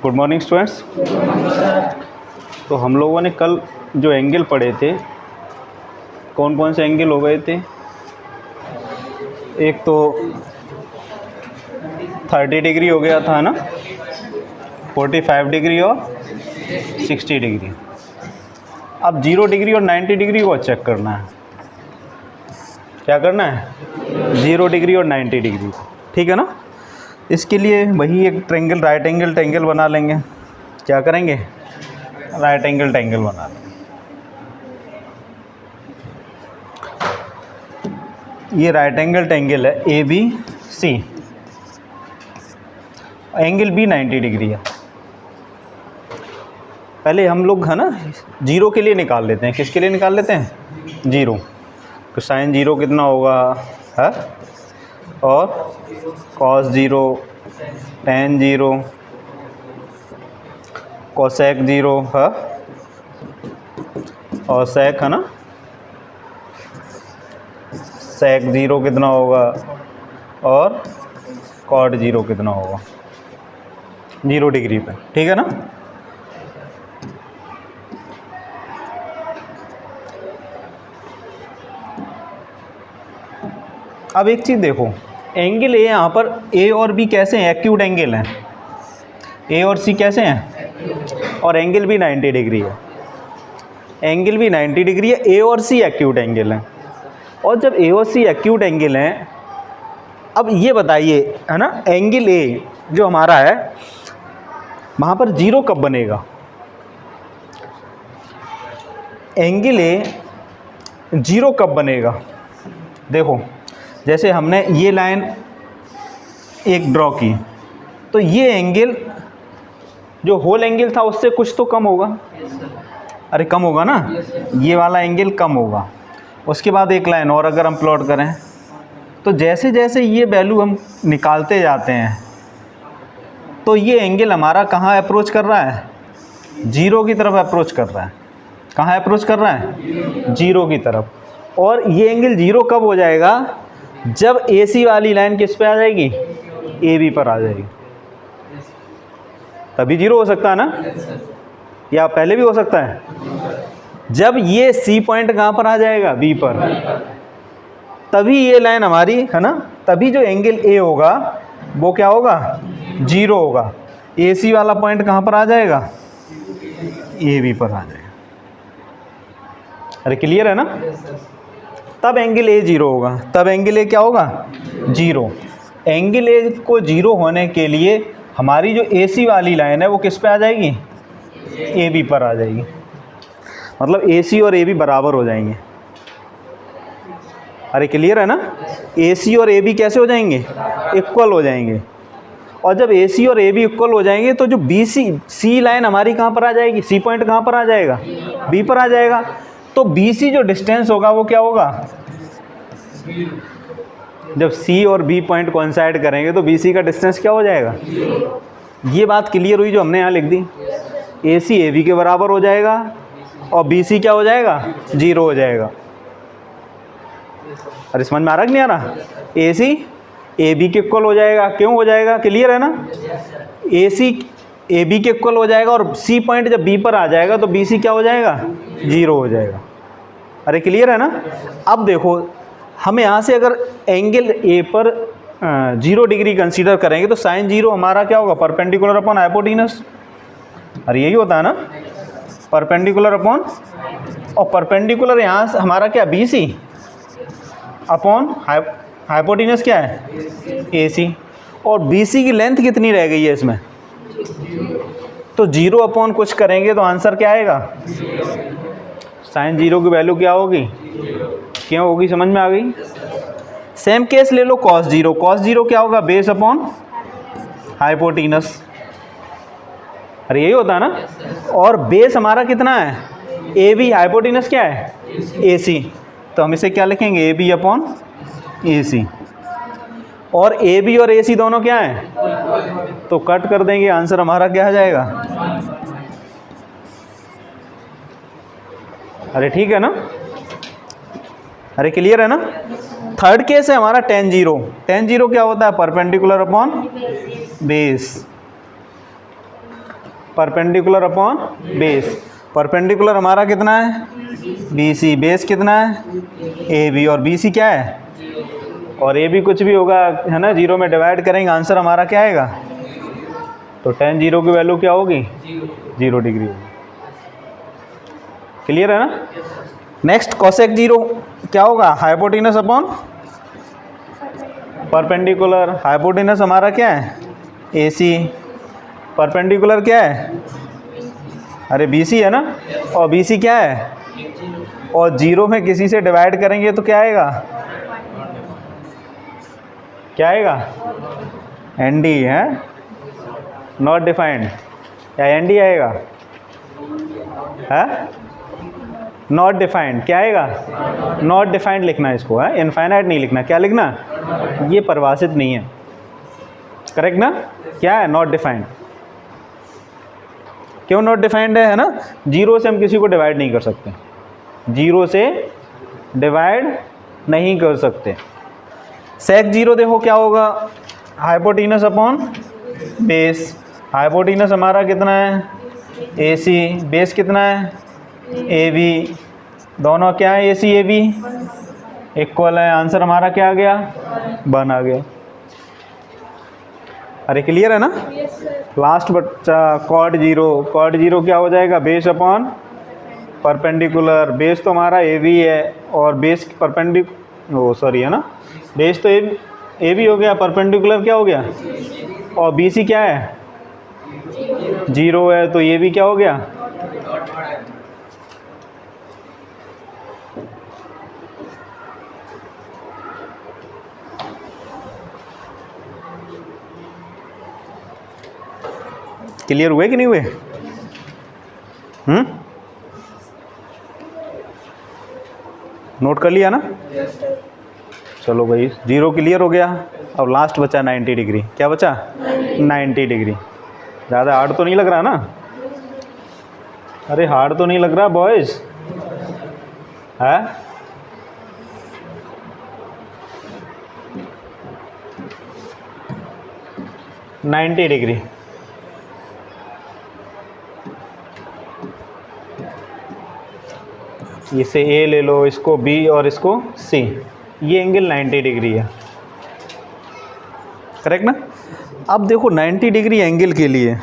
Good morning students. तो हम लोगों ने कल जो एंगल पढ़े थे, कौन कौन से एंगल हो गए थे? एक तो 30 डिग्री हो गया था ना, 45 डिग्री और 60 डिग्री। अब 0 डिग्री और 90 डिग्री को चेक करना है। क्या करना है? 0 डिग्री और 90 डिग्री, ठीक है ना। इसके लिए वही एक ट्रायंगल, राइट एंगल ट्रायंगल बना लेंगे। क्या करेंगे? राइट एंगल ट्रायंगल बना लेंगे। ये राइट एंगल ट्रायंगल है A B C, angle B 90 degree है। पहले हम लोग है ना 0 के लिए निकाल लेते हैं। किसके लिए निकाल लेते हैं? 0। तो साइन 0 कितना होगा है, और कॉस 0, tan 0, कोसेक 0 है, और सेक है ना, सेक 0 कितना होगा, और कॉट 0 कितना होगा 0 डिग्री पे, ठीक है ना। अब एक चीज़ देखो, एंगल ए यहाँ पर ए और बी कैसे हैं? एक्यूट एंगल हैं। ए और सी कैसे हैं? और एंगल भी 90 डिग्री है। एंगल भी 90 डिग्री है। ए और सी एक्यूट एंगल हैं। और जब ए और सी एक्यूट एंगल हैं, अब ये बताइए है ना, एंगल ए जो हमारा है वहाँ पर 0 कब बनेगा? एंगल ए 0 कब बनेगा? देखो, जैसे हमने ये लाइन एक ड्रॉ की, तो ये एंगल जो होल एंगल था उससे कुछ तो कम होगा। अरे कम होगा ना, ये वाला एंगल कम होगा। उसके बाद एक लाइन और अगर हम प्लॉट करें, तो जैसे जैसे ये वैल्यू हम निकालते जाते हैं, तो ये एंगल हमारा कहाँ अप्रोच कर रहा है? 0 की तरफ अप्रोच कर रहा है। कहाँ अप्रोच कर रहा है? 0 की तरफ। और ये एंगल 0 कब हो जाएगा? जब AC वाली लाइन किस पे आ जाएगी? AB पर आ जाएगी। तभी 0 हो सकता है ना, या पहले भी हो सकता है? जब ये C पॉइंट कहाँ पर आ जाएगा? B पर। तभी ये लाइन हमारी है ना, तभी जो एंगल A होगा वो क्या होगा? 0 होगा। AC वाला पॉइंट कहाँ पर आ जाएगा? AB पर आ जाएगा। अरे क्लियर है ना। तब एंगल A 0 होगा। तब एंगल A क्या होगा? 0। एंगल A को 0 होने के लिए हमारी जो AC वाली लाइन है वो किस पे आ जाएगी? AB पर आ जाएगी। मतलब AC और AB बराबर हो जाएंगे। अरे क्लियर है ना। AC और AB कैसे हो जाएंगे? इक्वल हो जाएंगे। और जब AC और AB इक्वल हो जाएंगे, तो जो C लाइन हमारी कहाँ पर आ जाएगी? C पॉइंट कहाँ पर आ जाएगा? B पर आ जाएगा। तो BC जो डिस्टेंस होगा वो क्या होगा? जब C और B पॉइंट कोइंसाइड करेंगे तो BC का डिस्टेंस क्या हो जाएगा? ये बात क्लियर हुई जो हमने यहाँ लिख दी। AC AB के बराबर हो जाएगा और BC क्या हो जाएगा? 0 हो जाएगा। अरे समझ में आ रहा कि नहीं आ रहा? AC AB के इक्वल हो जाएगा। क्यों हो जाएगा? क्लियर है ना। AC AB के इक्वल हो जाएगा, और C पॉइंट जब B पर आ जाएगा तो BC क्या हो जाएगा? 0 हो जाएगा। अरे क्लियर है ना। अब देखो, हमें यहाँ से अगर एंगल A पर 0 डिग्री कंसीडर करेंगे, तो साइन 0 हमारा क्या होगा? Perpendicular upon hypotenuse. अरे यही होता है ना, परपेंडिकुलर अपॉन, और परपेंडिकुलर यहाँ से हमारा क्या? BC अपॉन हाइपोटेनस क्या है? AC। और BC की लेंथ कितनी रह गई है इसमें? तो 0 अपॉन कुछ करेंगे तो आंसर क्या आएगा? साइन 0 की वैल्यू क्या होगी? क्यों होगी? समझ में आ गई। सेम केस ले लो कॉस 0। कॉस 0 क्या होगा? Base upon hypotenuse. अरे यही होता है ना। और बेस हमारा कितना है? AB। हाइपोटेनस क्या है? AC। तो हम इसे क्या लिखेंगे? AB upon AC। और AB और AC दोनों क्या हैं? तो कट कर देंगे, आंसर हमारा क्या आ जाएगा? अरे ठीक है ना। अरे क्लियर है ना। थर्ड केस है हमारा tan 0। tan 0 क्या होता है? Perpendicular upon base. Perpendicular upon base. Perpendicular हमारा कितना है BC, बेस कितना है AB, और BC क्या है, और AB कुछ भी होगा है ना, 0 में डिवाइड करेंगे आंसर हमारा क्या आएगा, तो tan 0 की वैल्यू क्या होगी 0 डिग्री होगी। क्लियर है ना। नेक्स्ट cosec 0 क्या होगा, हाइपोटेनस अपॉन परपेंडिकुलर। हाइपोटेनस हमारा क्या है AC, परपेंडिकुलर क्या है, अरे BC है ना, और BC क्या है, और 0 में किसी से डिवाइड करेंगे तो क्या आएगा, क्या आएगा ND है, नॉट डिफाइंड, या ND आएगा है, नॉट डिफाइंड, क्या आएगा नॉट डिफाइंड लिखना है इसको, है इनफाइनाइट नहीं लिखना, क्या लिखना, ये परिभाषित नहीं है, करेक्ट ना, क्या है नॉट डिफाइंड। क्यों नॉट डिफाइंड है ना, 0 से हम किसी को डिवाइड नहीं कर सकते, 0 से डिवाइड नहीं कर सकते। sec 0 देखो क्या होगा, हाइपोटेनस अपॉन बेस। हाइपोटेनस हमारा कितना है AC, बेस कितना है AB, दोनों क्या है AC AB इक्वल है, आंसर हमारा क्या आ गया 1 आ गया। अरे क्लियर है ना। लास्ट बच्चा cot 0, cot 0 क्या हो जाएगा, बेस अपॉन परपेंडिकुलर। बेस तो हमारा AB है और बेस सॉरी है ना, बेस तो AB हो गया, परपेंडिकुलर क्या हो गया, और BC क्या है 0 है, तो ये भी क्या हो गया, क्लियर हुए कि नहीं हुए। नोट कर लिया ना। चलो भाई 0 क्लियर हो गया। अब लास्ट बचा 90 डिग्री, क्या बचा 90 डिग्री। ज़्यादा हार्ड तो नहीं लग रहा ना, अरे हार्ड तो नहीं लग रहा बॉयज़, है नाइन्टी डिग्री। इसे A ले लो, इसको B और इसको C, ये एंगल 90 डिग्री है, करेक्ट ना। अब देखो 90 डिग्री एंगल के लिए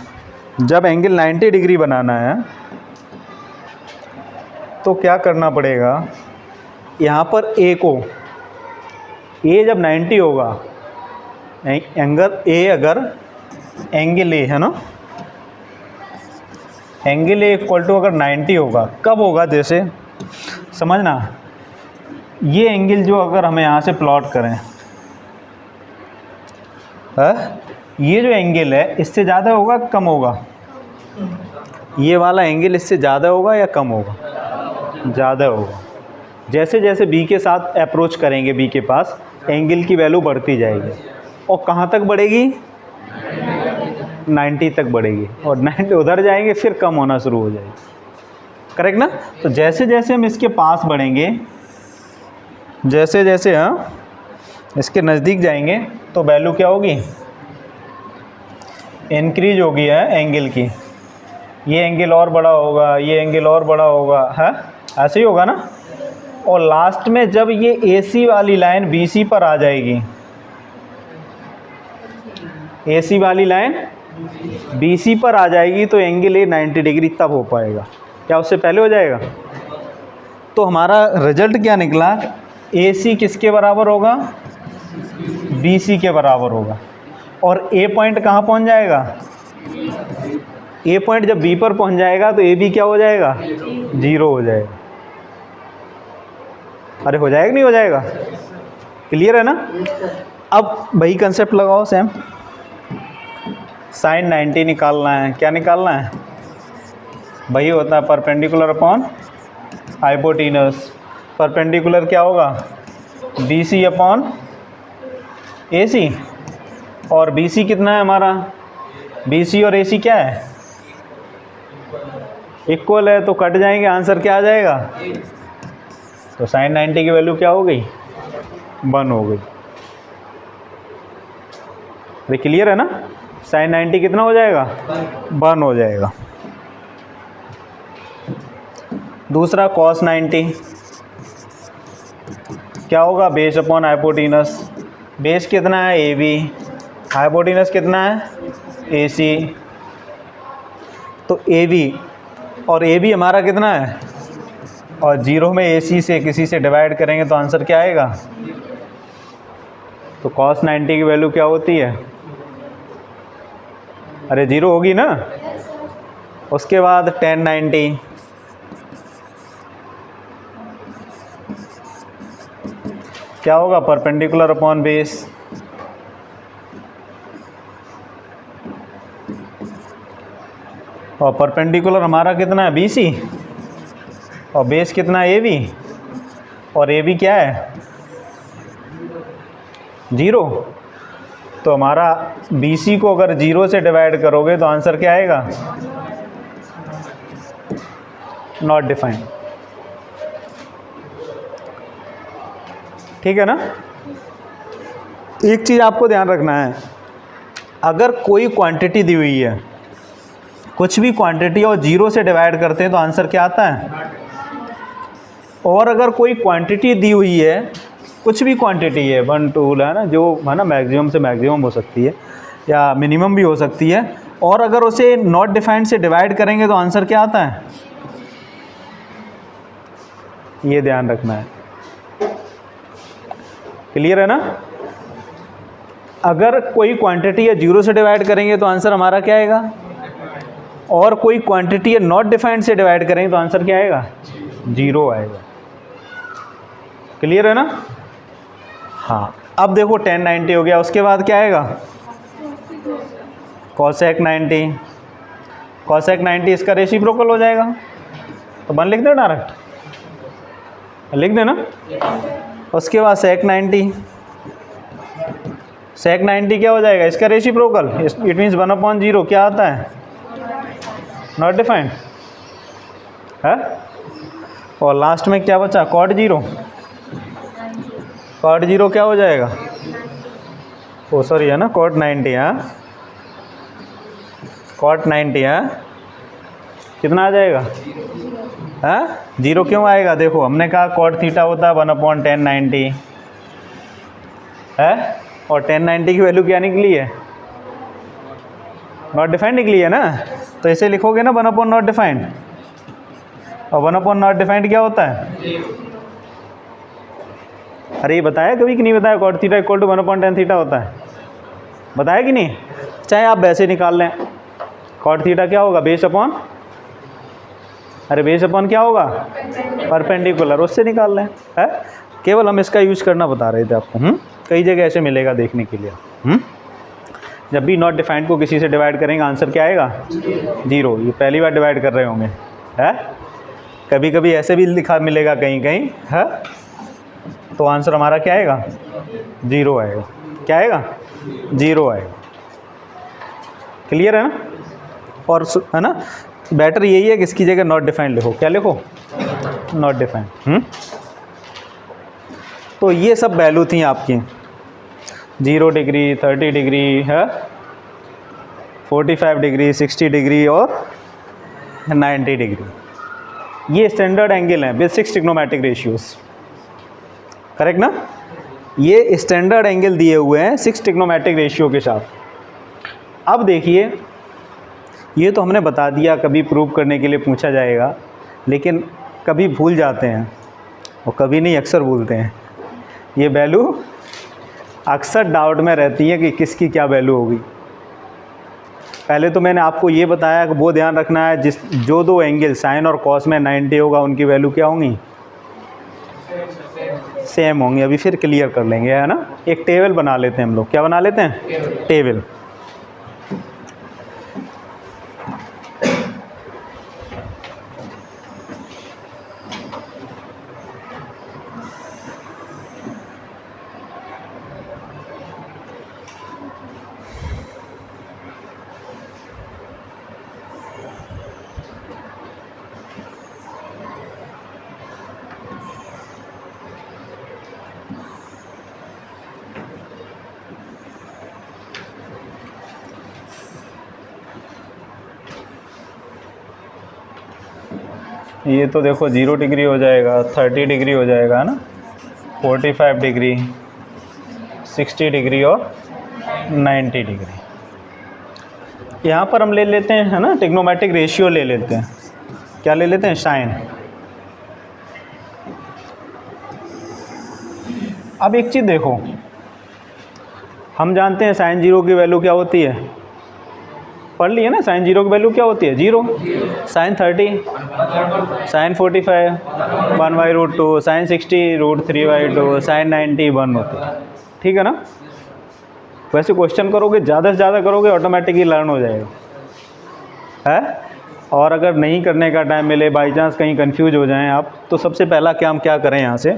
जब एंगल 90 डिग्री बनाना है तो क्या करना पड़ेगा, यहाँ पर A को, A जब 90 होगा, एंगल A अगर एंगल A है ना, एंगल A इक्वल टू अगर 90 होगा, कब होगा, जैसे समझना, ये एंगल जो अगर हमें यहाँ से प्लॉट करें, ये जो एंगल है इससे ज़्यादा होगा कम होगा, ये वाला एंगल इससे ज़्यादा होगा या कम होगा, ज़्यादा होगा। जैसे जैसे B के साथ अप्रोच करेंगे, B के पास एंगल की वैल्यू बढ़ती जाएगी, और कहाँ तक बढ़ेगी 90 तक बढ़ेगी, और 90 उधर जाएंगे फिर कम होना शुरू हो जाएगी, करेक्ट ना। तो जैसे जैसे हम इसके पास बढ़ेंगे, जैसे जैसे इसके नज़दीक जाएंगे तो वैल्यू क्या होगी, इंक्रीज होगी है एंगल की, ये एंगल और बड़ा होगा, ये एंगल और बड़ा होगा, है ऐसे ही होगा ना। और लास्ट में जब ये AC वाली लाइन BC पर आ जाएगी, AC वाली लाइन BC पर आ जाएगी, तो एंगल 90 डिग्री तब हो पाएगा, क्या उससे पहले हो जाएगा। तो हमारा रिजल्ट क्या निकला, AC किसके बराबर होगा, BC के बराबर होगा, और A पॉइंट कहाँ पहुँच जाएगा, A पॉइंट जब B पर पहुँच जाएगा तो AB क्या हो जाएगा 0 हो जाएगा। अरे हो जाएगा नहीं हो जाएगा, क्लियर है ना। अब वही कंसेप्ट लगाओ सेम, sin 90 निकालना है, क्या निकालना है, वही होता है परपेंडिकुलर अपॉन हाइपोटेनस। परपेंडिकुलर क्या होगा BC अपॉन AC, और BC कितना है हमारा, BC और AC क्या है इक्वल है, तो कट जाएंगे, आंसर क्या आ जाएगा, तो sin 90 की वैल्यू क्या हो गई 1 हो गई। क्लियर है ना। साइन 90 कितना हो जाएगा? 1 हो जाएगा। दूसरा कॉस 90 क्या होगा? Base upon hypotenuse. बेस कितना है? A B. हाइपोटेनस कितना है? ए सी। तो ए बी और ए बी हमारा कितना है? और 0 में ए सी से किसी से डिवाइड करेंगे तो आंसर क्या आएगा? तो कॉस 90 की वैल्यू क्या होती है? अरे 0 होगी ना। उसके बाद tan 90 क्या होगा? Perpendicular upon base. और परपेंडिकुलर हमारा कितना है? BC। और बेस कितना है? AB। और AB क्या है? 0। तो हमारा BC को अगर 0 से डिवाइड करोगे तो आंसर क्या आएगा? Not defined. ठीक है ना। एक चीज़ आपको ध्यान रखना है, अगर कोई क्वांटिटी दी हुई है, कुछ भी क्वांटिटी और 0 से डिवाइड करते हैं तो आंसर क्या आता है? और अगर कोई क्वांटिटी दी हुई है, कुछ भी क्वांटिटी है 1 2 है ना, जो है ना मैक्सिमम से मैक्सिमम हो सकती है या मिनिमम भी हो सकती है, और अगर उसे नॉट डिफाइंड से डिवाइड करेंगे तो आंसर क्या आता है? ये ध्यान रखना है। क्लियर है ना। अगर कोई क्वांटिटी है 0 से डिवाइड करेंगे तो आंसर हमारा क्या आएगा? और कोई क्वांटिटी है नॉट डिफाइंड से डिवाइड करेंगे तो आंसर क्या आएगा? 0 आएगा। क्लियर है ना। हाँ, अब देखो tan 90 हो गया, उसके बाद क्या आएगा? cosec 90। cosec 90 इसका रेसिप्रोकल हो जाएगा, तो 1 लिख दे डायरेक्ट, लिख देना। उसके बाद sec 90। sec 90 क्या हो जाएगा? इसका रेसिप्रोकल, इट मीन्स 1/0 क्या आता है? नॉट डिफाइंड है। और लास्ट में क्या बचा? cot 0। cot 0 क्या हो जाएगा? ओ सॉरी है ना, cot 90। हाँ, cot 90 है, कितना आ जाएगा? हाँ, 0 क्यों आएगा? देखो हमने कहा cot थीटा होता है 1/tan 90 है, और tan 90 की वैल्यू क्या निकली है? नॉट डिफाइंड निकली है ना। तो इसे लिखोगे ना 1/नॉट डिफाइंड, और 1/नॉट डिफाइंड क्या होता है? अरे ये बताया कभी कि नहीं बताया? cot theta equal to 1/tan theta होता है, बताया कि नहीं? चाहे आप वैसे निकाल लें, cot थीटा क्या होगा? बेस अपॉन, अरे बेस अपॉन क्या होगा? परपेंडिकुलर, उससे निकाल लें है। केवल हम इसका यूज करना बता रहे थे आपको। कई जगह ऐसे मिलेगा देखने के लिए। जब भी नॉट डिफाइंड को किसी से डिवाइड करेंगे आंसर क्या आएगा? 0। ये पहली बार डिवाइड कर रहे होंगे है, कभी कभी ऐसे भी लिखा मिलेगा कहीं कहीं है, तो आंसर हमारा क्या आएगा? 0 आएगा। क्या आएगा? 0 आएगा। क्लियर है ना। और है ना, बेटर यही है कि इसकी जगह नॉट डिफाइंड लिखो। क्या लिखो? Not defined. तो ये सब वैल्यू थी आपकी, 0 डिग्री, 30 डिग्री है, 45 डिग्री, 60 डिग्री और 90 डिग्री। ये स्टैंडर्ड एंगल हैं विद 6 ट्रिग्नोमेट्रिक रेशियोज। करेक्ट ना। ये स्टैंडर्ड एंगल दिए हुए हैं 6 ट्रिग्नोमेट्रिक रेशियो के साथ। अब देखिए, ये तो हमने बता दिया, कभी प्रूव करने के लिए पूछा जाएगा, लेकिन कभी भूल जाते हैं, और कभी नहीं, अक्सर भूलते हैं। ये वैल्यू अक्सर डाउट में रहती है कि किसकी क्या वैल्यू होगी। पहले तो मैंने आपको ये बताया कि वो ध्यान रखना है जो दो एंगल साइन और कॉस में 90 होगा उनकी वैल्यू क्या होंगी? सेम होंगी। अभी फिर क्लियर कर लेंगे, है ना। एक टेबल बना लेते हैं हम लोग। क्या बना लेते हैं? टेबल। ये तो देखो 0 डिग्री हो जाएगा, 30 डिग्री हो जाएगा, है ना, 45 डिग्री, 60 डिग्री और 90 डिग्री। यहाँ पर हम ले लेते हैं, है ना, ट्रिग्नोमेट्रिक रेशियो ले लेते हैं। क्या ले लेते हैं? साइन। अब एक चीज़ देखो, हम जानते हैं साइन 0 की वैल्यू क्या होती है, पढ़ लिए ना, साइन 0 की वैल्यू क्या होती है? 0। साइन 30, साइन 45 1/√2, साइन 60 √3/2, साइन 90 1 होती है। ठीक है ना? वैसे क्वेश्चन करोगे, ज़्यादा से ज़्यादा करोगे, ऑटोमेटिकली लर्न हो जाएगा, है। और अगर नहीं करने का टाइम मिले, बाई चांस कहीं कंफ्यूज हो जाएं आप, तो सबसे पहला क्या हम क्या करें, यहाँ से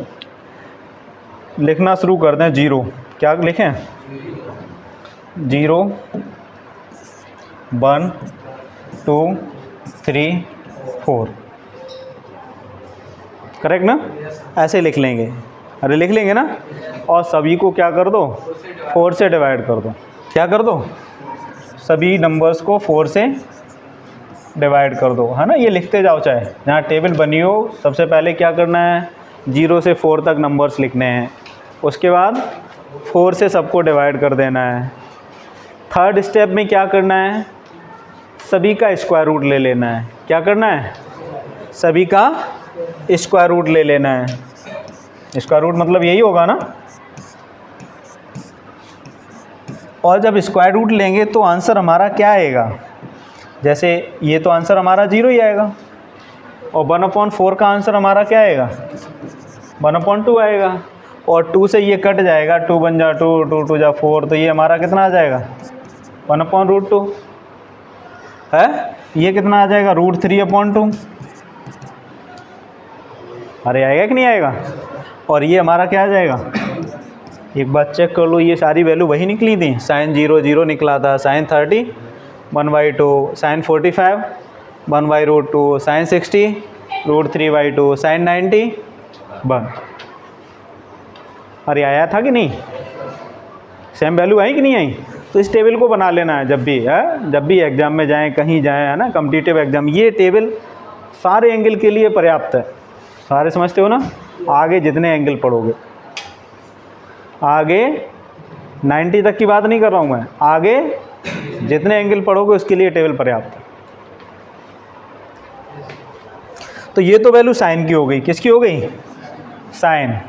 लिखना शुरू कर दें। 0 क्या लिखें? 0 1 2 3 4, करेक्ट ना? ऐसे लिख लेंगे, अरे लिख लेंगे ना। और सभी को क्या कर दो? 4 से डिवाइड कर दो। क्या कर दो? सभी नंबर्स को 4 से डिवाइड कर दो, है ना। ये लिखते जाओ, चाहे जहाँ टेबल बनी हो, सबसे पहले क्या करना है? 0 से 4 तक नंबर्स लिखने हैं, उसके बाद 4 से सबको डिवाइड कर देना है। थर्ड स्टेप में क्या करना है? सभी का स्क्वायर रूट ले लेना है। क्या करना है? सभी का स्क्वायर रूट ले लेना है। स्क्वायर रूट मतलब यही होगा ना। और जब स्क्वायर रूट लेंगे तो आंसर हमारा क्या आएगा? जैसे ये तो आंसर हमारा 0 ही आएगा, और 1/4 का आंसर हमारा क्या आएगा? 1/2 आएगा। और 2 से ये कट जाएगा, 2 बन जा 2, 2 2 जा 4, तो ये हमारा कितना आ जाएगा? 1/√2 है। ये कितना आ जाएगा? √3/2। अरे आएगा कि नहीं आएगा? और ये हमारा क्या आ जाएगा? एक बार चेक कर लो, ये सारी वैल्यू वही निकली थी। साइन 0 0 निकला था, साइन 30 1/2, साइन 45 1/√2, साइन 60 √3/2, साइन 90 1। अरे आया था कि नहीं? सेम वैल्यू आई कि नहीं आई? तो इस टेबल को बना लेना है जब भी, है, जब भी एग्ज़ाम में जाएं, कहीं जाएं, है ना, कॉम्पिटिटिव एग्ज़ाम। ये टेबल सारे एंगल के लिए पर्याप्त है। सारे समझते हो ना? आगे जितने एंगल पढ़ोगे, आगे 90 तक की बात नहीं कर रहा हूँ मैं, आगे जितने एंगल पढ़ोगे उसके लिए टेबल पर्याप्त है। तो ये तो वैल्यू साइन की हो गई। किसकी हो गई? साइन।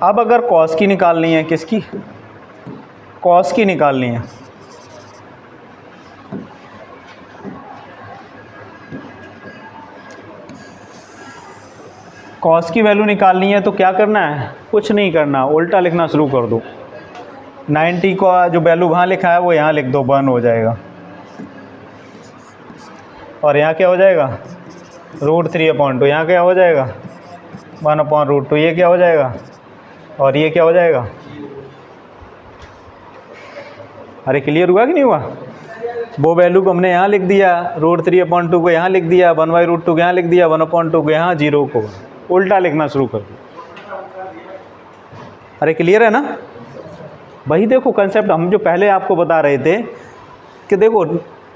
अब अगर कॉस की निकालनी है, किसकी? कॉस की निकालनी है। कॉस की वैल्यू निकालनी है तो क्या करना है? कुछ नहीं करना, उल्टा लिखना शुरू कर दो। 90 का जो वैल्यू वहाँ लिखा है वो यहाँ लिख दो, 1 हो जाएगा। और यहाँ क्या हो जाएगा? √3/2। यहाँ क्या हो जाएगा? 1/√2। ये क्या हो जाएगा? और ये क्या हो जाएगा? अरे क्लियर हुआ कि नहीं हुआ? वो वैल्यू को हमने यहाँ लिख दिया, √3/2 को यहाँ लिख दिया, 1/√2 को यहाँ लिख दिया, 1/2 को यहाँ, 0 को उल्टा लिखना शुरू कर दिया। अरे क्लियर है ना? वही देखो कंसेप्ट हम जो पहले आपको बता रहे थे कि देखो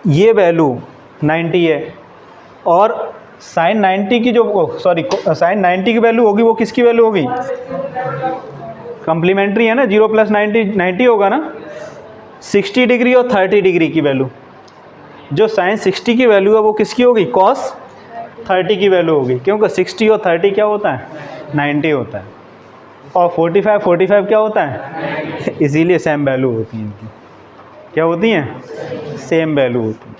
ये वैल्यू 90 है, और साइन 90 की जो साइन 90 की वैल्यू होगी वो किसकी वैल्यू होगी? कम्प्लीमेंट्री है ना, 0 + 90 90 होगा ना। 60 डिग्री और 30 डिग्री की वैल्यू, जो साइन 60 की वैल्यू है वो किसकी होगी? कॉस 30 की वैल्यू होगी, क्योंकि 60 और 30 क्या होता है? 90 होता है। और 45 क्या होता है? इसीलिए सेम वैल्यू होती हैं इनकी। क्या होती हैं? सेम वैल्यू होती है।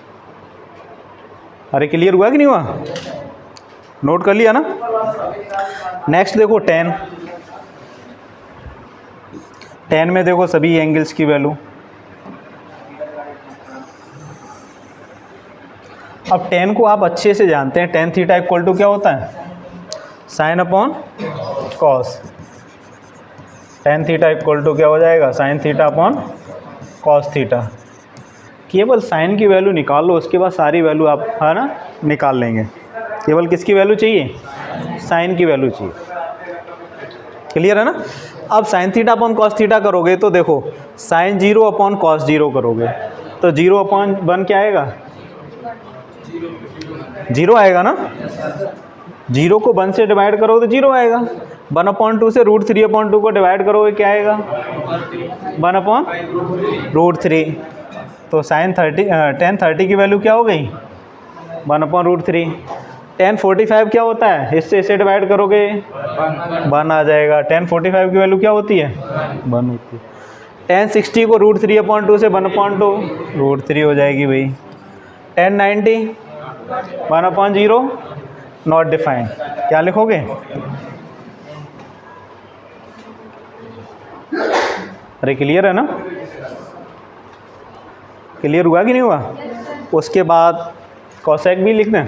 अरे क्लियर हुआ कि नहीं हुआ? नोट कर लिया ना? नेक्स्ट देखो 10 में देखो सभी एंगल्स की वैल्यू। अब 10 को आप अच्छे से जानते हैं, tan थीटा = क्या होता है? sin/cos। tan थीटा = क्या हो जाएगा? sin θ/cos theta. केवल साइन की वैल्यू निकाल लो, उसके बाद सारी वैल्यू आप, है ना, निकाल लेंगे। केवल किसकी वैल्यू चाहिए? साइन की वैल्यू चाहिए। क्लियर है ना? अब sin θ/cos थीटा करोगे तो देखो sin 0/cos 0 करोगे तो 0/1 क्या आएगा? जीरो आएगा ना, जीरो को 1 से डिवाइड करोगे तो जीरो आएगा। 1/2 से √3/2 को डिवाइड करोगे क्या आएगा, 1/√3। तो tan 30 की वैल्यू क्या हो गई, 1/√3। tan 45 क्या होता है, इससे इसे डिवाइड करोगे 1 आ जाएगा। tan 45 की वैल्यू क्या होती है, 1 होती है। tan 60 को √3/2 से 1/2 √3 हो जाएगी भाई। tan 90 1/0 नॉट डिफाइंड, क्या लिखोगे, अरे क्लियर है ना, क्लियर हुआ कि नहीं हुआ। उसके बाद कॉसेक भी लिख दें,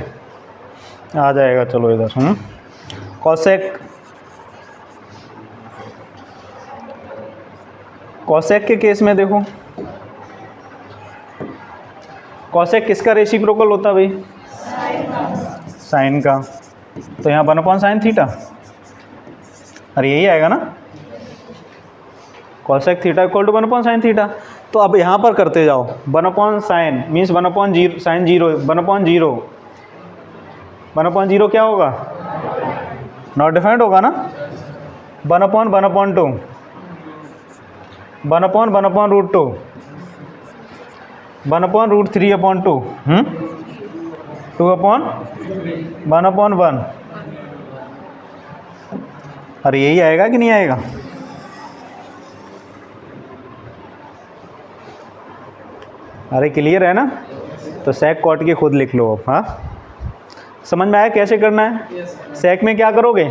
आ जाएगा। चलो इधर कॉसेक के केस में देखो, कॉसेक किसका रेसिप्रोकल होता है भाई, साइन का। तो यहाँ 1/sin थीटा, अरे यही आएगा ना, cosec theta equal to 1/sin theta. तो अब यहाँ पर करते जाओ, 1/sin मीन्स 1/0 sin 0 1/0 1/0 क्या होगा, नॉट डिफाइंड होगा ना। 1/1/2 1/1/√2 1/√3/2 2/1/1। अरे यही आएगा कि नहीं आएगा, अरे क्लियर है ना। तो सेक कॉट के खुद लिख लो अब। हाँ समझ में आया कैसे करना है। सेक में क्या करोगे,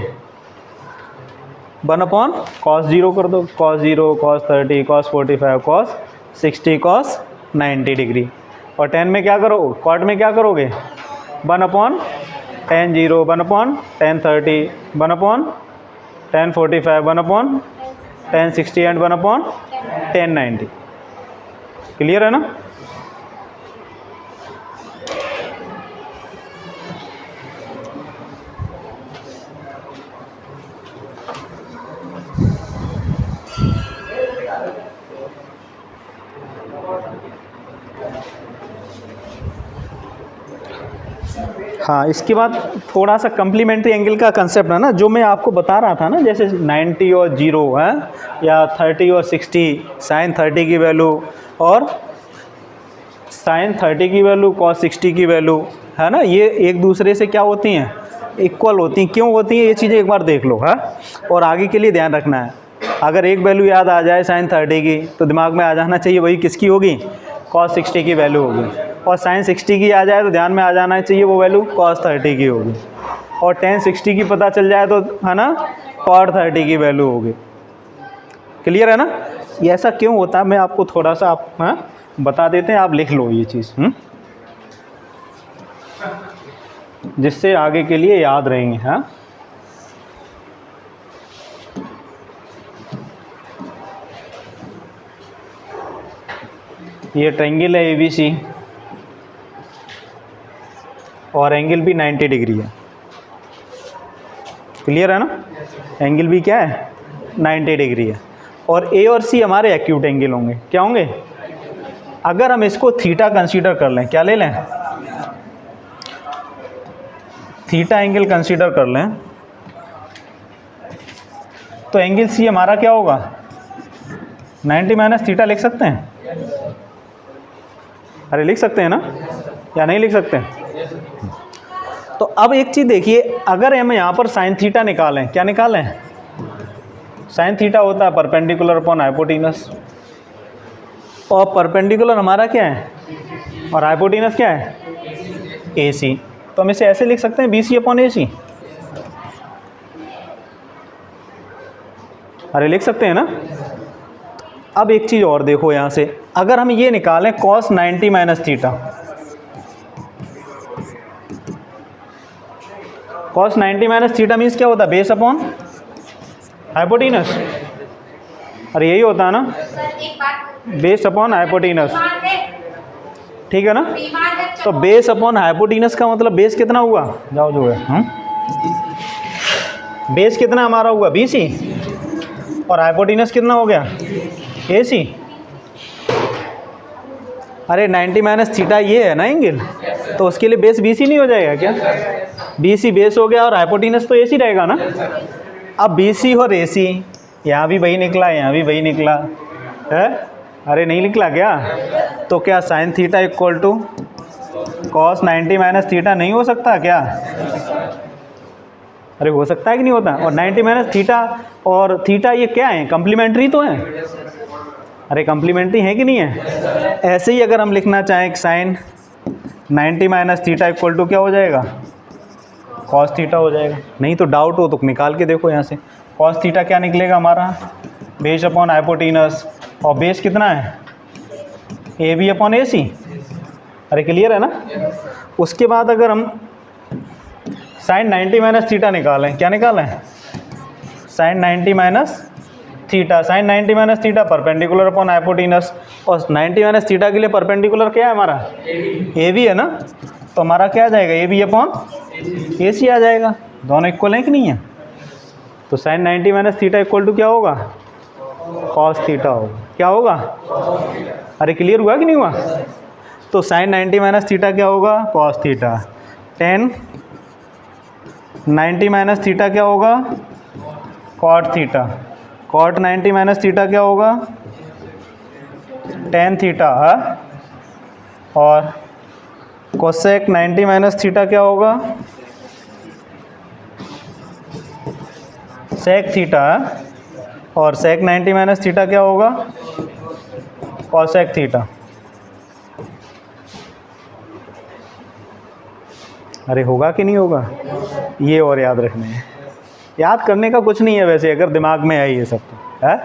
1/cos 0 कर दो, cos 0 cos 30 cos 45 cos 60 cos 90 degree. और tan में क्या करो, कॉट में क्या करोगे, 1/tan 0 1/tan 30 1/tan 45 1/tan 60 and 1/tan 90। Clear है ना। हाँ इसके बाद थोड़ा सा कम्प्लीमेंट्री एंगल का कंसेप्ट है ना, जो मैं आपको बता रहा था ना, जैसे 90 और 0 है या 30 और 60, sin 30 की वैल्यू और sin 30 की वैल्यू cos 60 की वैल्यू है ना, ये एक दूसरे से क्या होती हैं, इक्वल होती हैं। क्यों होती हैं ये चीज़ें एक बार देख लो। है और आगे के लिए ध्यान रखना है, अगर एक वैल्यू याद आ जाए sin 30 की तो दिमाग में आ जाना चाहिए वही किसकी होगी, cos 60 की वैल्यू होगी। और sin 60 की आ जाए तो ध्यान में आ जाना चाहिए वो वैल्यू cos 30 की होगी। और tan 60 की पता चल जाए तो है ना cot 30 की वैल्यू होगी। क्लियर है ना। ये ऐसा क्यों होता है मैं आपको थोड़ा सा आप बता देते हैं, आप लिख लो ये चीज़ जिससे आगे के लिए याद रहेंगे। हाँ ये ट्रायंगल है ABC और एंगल भी 90 डिग्री है। क्लियर है ना, एंगल भी क्या है 90 डिग्री है। और A और C हमारे एक्यूट एंगल होंगे, क्या होंगे। अगर हम इसको थीटा कंसीडर कर लें, क्या ले लें, थीटा एंगल कंसीडर कर लें, तो एंगल C हमारा क्या होगा 90 माइनस थीटा लिख सकते हैं। अरे लिख सकते हैं ना, या नहीं लिख सकते। तो अब एक चीज़ देखिए, अगर हम यहाँ पर साइन थीटा निकालें, क्या निकालें, साइन थीटा होता है परपेंडिकुलर अपॉन हाइपोटेनस, और परपेंडिकुलर हमारा क्या है और हाइपोटेनस क्या है AC। तो हम इसे ऐसे लिख सकते हैं BC अपॉन AC। अरे लिख सकते हैं ना। अब एक चीज़ और देखो यहाँ से, अगर हम ये निकालें cos 90 minus theta, cos 90 minus theta means क्या होता है, बेस अपॉन हाइपोटेनस। अरे यही होता है ना, बेस अपॉन हाइपोटेनस, ठीक है ना। तो बेस अपॉन हाइपोटेनस का मतलब बेस कितना हुआ, जाओ जो है बेस कितना हमारा हुआ BC, और हाइपोटेनस कितना हो गया AC। अरे 90 माइनस थीटा ये है ना एंगल, तो उसके लिए बेस BC नहीं हो जाएगा क्या? BC बेस हो गया और हाइपोटेनस तो AC रहेगा ना। अब BC और AC, यहाँ भी वही निकला, यहाँ भी वही निकला है, अरे नहीं निकला क्या? तो क्या sine theta equal to cos 90 minus theta नहीं हो सकता क्या? अरे हो सकता है कि नहीं होता? और 90 माइनस थीटा और थीटा ये क्या है, कम्प्लीमेंट्री तो है। अरे कम्प्लीमेंट्री है कि नहीं है? ऐसे ही अगर हम लिखना चाहें sine 90 minus theta equal to क्या हो जाएगा? कॉस थीटा हो जाएगा। नहीं तो डाउट हो तो निकाल के देखो यहाँ से। कॉस थीटा क्या निकलेगा हमारा? बेस अपॉन हाइपोटेनस, और बेस कितना है? AB upon AC। अरे क्लियर है ना? उसके बाद अगर हम साइन 90 माइनस थीटा निकालें, क्या निकालें? Sine 90 minus theta. Sine 90 minus theta perpendicular upon hypotenuse, और 90 माइनस थीटा के लिए परपेंडिकुलर क्या है हमारा? AB है ना। तो हमारा क्या आ जाएगा? AB अपॉन AC आ जाएगा। दोनों इक्वल हैं कि नहीं है? तो sine 90 minus theta equal to क्या होगा? कॉस थीटा होगा। क्या होगा? अरे क्लियर हुआ कि नहीं हुआ? तो साइन 90 माइनस थीटा क्या होगा? Cos theta. Tan 90 minus theta क्या होगा? Cot theta. Cot 90 minus theta क्या होगा? Tan theta. और कोसेक 90 माइनस थीटा क्या होगा? Sec theta. और सेक 90 माइनस थीटा क्या होगा? Cosec theta. अरे होगा कि नहीं होगा? ये और याद रखने हैं। याद करने का कुछ नहीं है वैसे, अगर दिमाग में है ये सब तो है।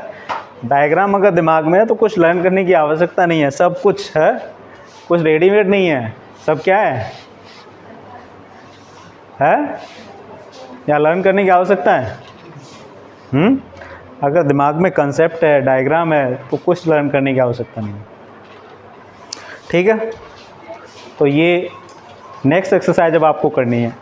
डायग्राम अगर दिमाग में है तो कुछ लर्न करने की आवश्यकता नहीं है, सब कुछ है, कुछ रेडीमेड नहीं है, सब क्या है या लर्न करने की आवश्यकता है? अगर दिमाग में कंसेप्ट है, डायग्राम है, तो कुछ लर्न करने की आवश्यकता नहीं है। ठीक है, तो ये नेक्स्ट एक्सरसाइज अब आपको करनी है।